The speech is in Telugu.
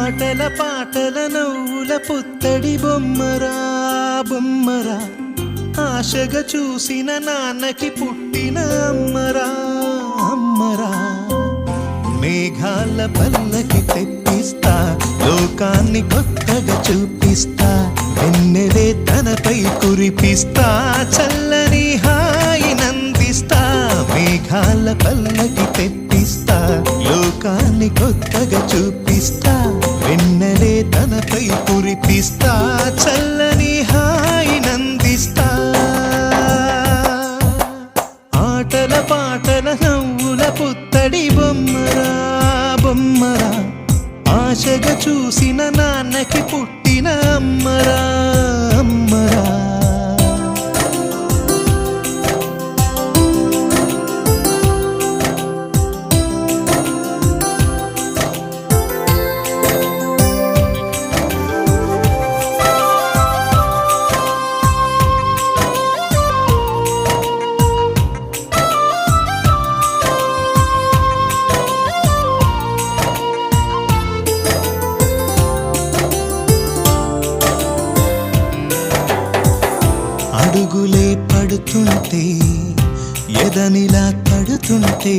ఆటల పాటల నవ్వుల పుత్తడి బొమ్మరా బొమ్మరా, ఆశగా చూసిన నాన్నకి పుట్టిన అమ్మరా అమ్మరా. మేఘాల పల్లకి తెప్పిస్తా, లోకాన్ని కొత్తగా చూపిస్తా, వెన్నెలే తనపై కురిపిస్తా, చల్లని హాయినందిస్తా. మేఘాల పల్లకి తెప్పిస్తా, లోకాన్ని కొత్తగా చూపిస్తా, వెన్నెలే తనపై కురిపిస్తా, చల్లని హాయినందిస్తా. ఆటల పాటల నవ్వుల పుత్తడి బొమ్మరా బొమ్మరా, ఆశగా చూసిన నాన్నకి పుట్టిన అమ్మరా అమ్మరా. అడుగులే పడుతుంటే, ఎదనిలా తడుతుంటే,